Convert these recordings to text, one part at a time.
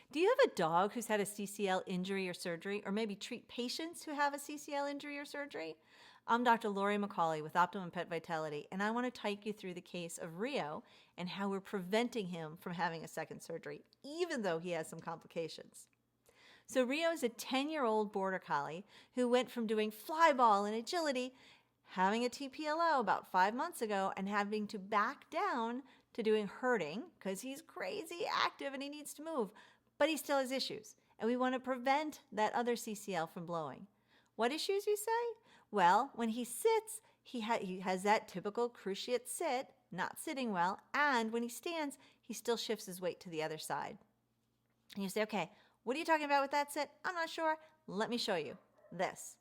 Do you have a dog who's had a CCL injury or surgery, or maybe treat patients who have a CCL injury or surgery? I'm Dr. Laurie McCauley with Optimum Pet Vitality, and I want to take you through the case of Rio and how we're preventing him from having a second surgery, even though he has some complications. So Rio is a 10-year-old border collie who went from doing flyball and agility, having a TPLO about 5 months ago, and having to back down to doing herding because he's crazy active and he needs to move. But he still has issues, and we want to prevent that other CCL from blowing. What issues, you say? Well, when he sits, he has that typical cruciate sit, not sitting well, and when he stands, he still shifts his weight to the other side. And you say, okay, what are you talking about with that sit? I'm not sure. Let me show you this.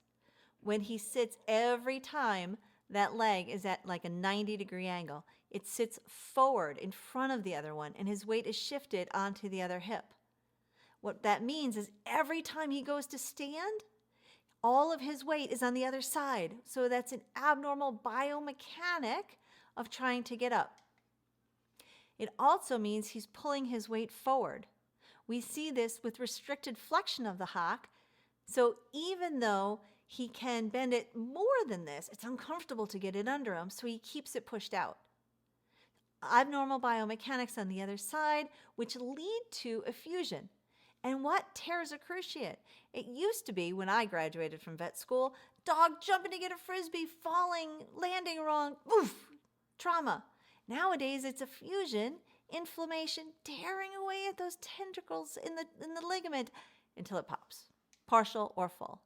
When he sits, every time that leg is at like a 90-degree angle, it sits forward in front of the other one, and his weight is shifted onto the other hip. What that means is every time he goes to stand, all of his weight is on the other side. So that's an abnormal biomechanic of trying to get up. It also means he's pulling his weight forward. We see this with restricted flexion of the hock. So even though he can bend it more than this, it's uncomfortable to get it under him, so he keeps it pushed out. Abnormal biomechanics on the other side, which lead to effusion. And what tears a cruciate? It used to be, when I graduated from vet school, dog jumping to get a frisbee, falling, landing wrong, oof, trauma. Nowadays, it's effusion, inflammation, tearing away at those tentacles in the ligament until it pops, partial or full.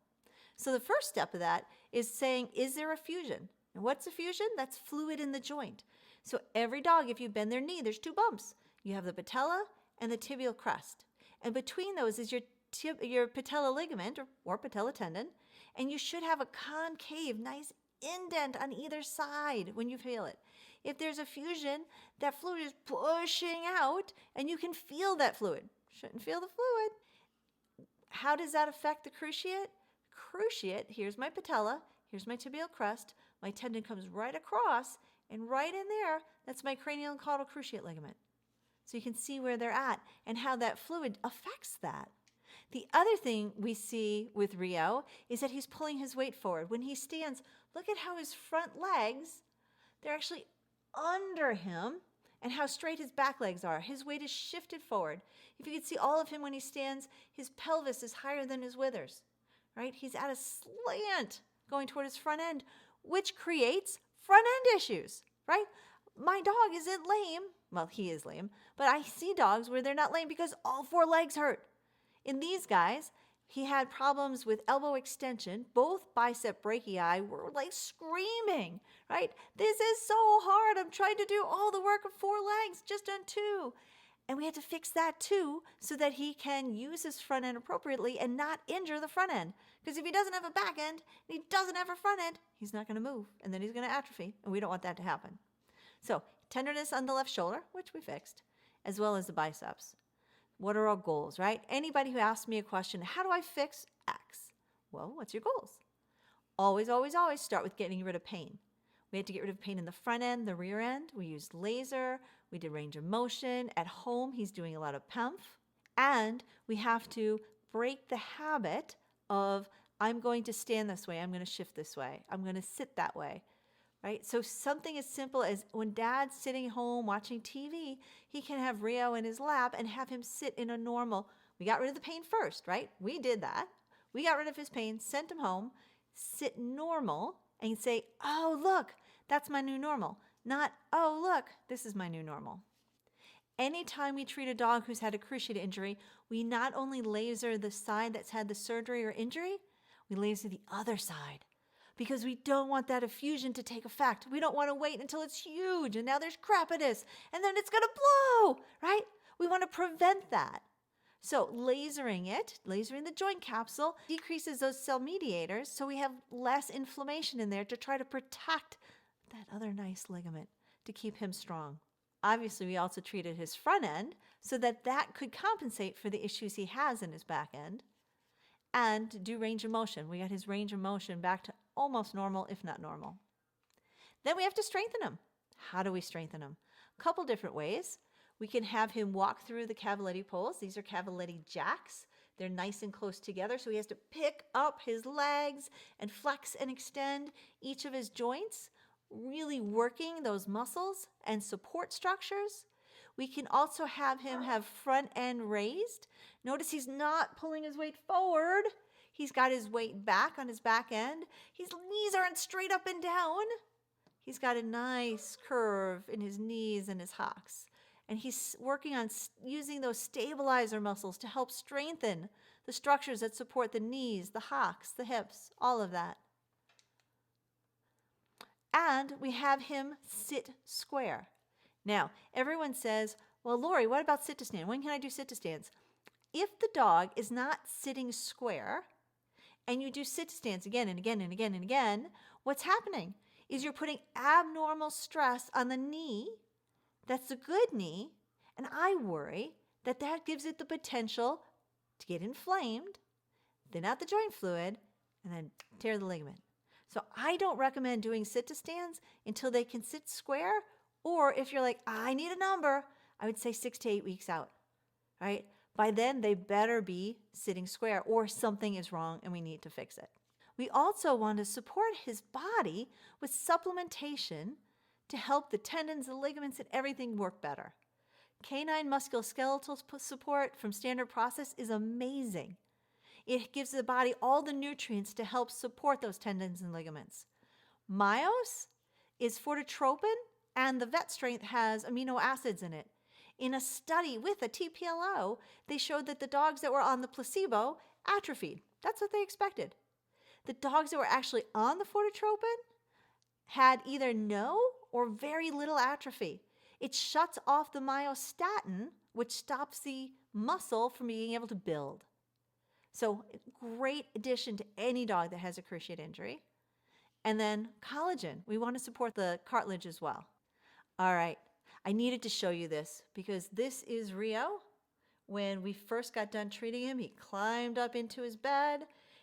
So the first step of that is saying, is there effusion? And what's effusion? That's fluid in the joint. So every dog, if you bend their knee, there's two bumps. You have the patella and the tibial crest. And between those is your patella ligament or patella tendon, and you should have a concave, nice indent on either side when you feel it. If there's effusion, that fluid is pushing out, and you can feel that fluid. Shouldn't feel the fluid. How does that affect the cruciate? Cruciate, here's my patella, here's my tibial crest, my tendon comes right across, and right in there, that's my cranial and caudal cruciate ligament. So you can see where they're at and how that fluid affects that. The other thing we see with Rio is that he's pulling his weight forward. When he stands, look at how his front legs, they're actually under him, and how straight his back legs are. His weight is shifted forward. If you can see all of him when he stands, his pelvis is higher than his withers, right? He's at a slant going toward his front end, which creates front end issues, right? My dog isn't lame. Well, he is lame, but I see dogs where they're not lame because all four legs hurt. In these guys, he had problems with elbow extension. Both bicep brachii were like screaming, right? This is so hard. I'm trying to do all the work of four legs, just on two. And we had to fix that too so that he can use his front end appropriately and not injure the front end. Because if he doesn't have a back end and he doesn't have a front end, he's not going to move, and then he's going to atrophy, and we don't want that to happen. So tenderness on the left shoulder, which we fixed, as well as the biceps. What are our goals, right? Anybody who asks me a question, how do I fix X? Well, what's your goals? Always, always, always start with getting rid of pain. We had to get rid of pain in the front end, the rear end. We used laser. We did range of motion. At home, he's doing a lot of PEMF. And we have to break the habit of, I'm going to stand this way. I'm going to shift this way. I'm going to sit that way. Right? So something as simple as when Dad's sitting home watching TV, he can have Rio in his lap and have him sit in a normal. We got rid of the pain first, right? We did that. We got rid of his pain, sent him home, sit normal, and say, oh, look, that's my new normal. Not, oh, look, this is my new normal. Anytime we treat a dog who's had a cruciate injury, we not only laser the side that's had the surgery or injury, we laser the other side. Because we don't want that effusion to take effect. We don't want to wait until it's huge and now there's crapitus and then it's going to blow, right? We want to prevent that. So lasering the joint capsule decreases those cell mediators so we have less inflammation in there to try to protect that other nice ligament to keep him strong. Obviously, we also treated his front end so that could compensate for the issues he has in his back end. And do range of motion. We got his range of motion back to almost normal, if not normal. Then we have to strengthen him. How do we strengthen him? A couple different ways. We can have him walk through the cavaletti poles. These are cavaletti jacks. They're nice and close together, so he has to pick up his legs and flex and extend each of his joints, really working those muscles and support structures. We can also have him have front end raised. Notice he's not pulling his weight forward. He's got his weight back on his back end. His knees aren't straight up and down. He's got a nice curve in his knees and his hocks. And he's working on using those stabilizer muscles to help strengthen the structures that support the knees, the hocks, the hips, all of that. And we have him sit square. Now, everyone says, well, Laurie, what about sit to stand? When can I do sit to stands? If the dog is not sitting square and you do sit to stands again and again and again and again, what's happening is you're putting abnormal stress on the knee. That's a good knee, and I worry that that gives it the potential to get inflamed, thin out the joint fluid, and then tear the ligament. So I don't recommend doing sit-to-stands until they can sit square, or if you're like, I need a number, I would say 6 to 8 weeks out, right? By then, they better be sitting square, or something is wrong and we need to fix it. We also want to support his body with supplementation to help the tendons, the ligaments, and everything work better. Canine musculoskeletal support from Standard Process is amazing. It gives the body all the nutrients to help support those tendons and ligaments. Myos is fortitropin, and the vet strength has amino acids in it. In a study with a TPLO, they showed that the dogs that were on the placebo atrophied. That's what they expected. The dogs that were actually on the fortitropin had either no or very little atrophy. It shuts off the myostatin, which stops the muscle from being able to build. So great addition to any dog that has a cruciate injury. And then collagen. We want to support the cartilage as well. All right. I needed to show you this because this is Rio. When we first got done treating him, he climbed up into his bed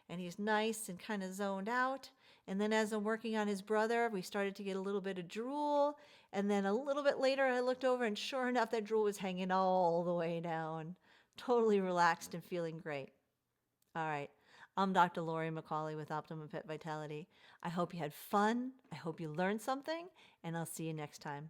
and he's nice and kind of zoned out. And then as I'm working on his brother, we started to get a little bit of drool. And then a little bit later, I looked over and sure enough, that drool was hanging all the way down. Totally relaxed and feeling great. All right. I'm Dr. Laurie McCauley with Optimum Pet Vitality. I hope you had fun. I hope you learned something, and I'll see you next time.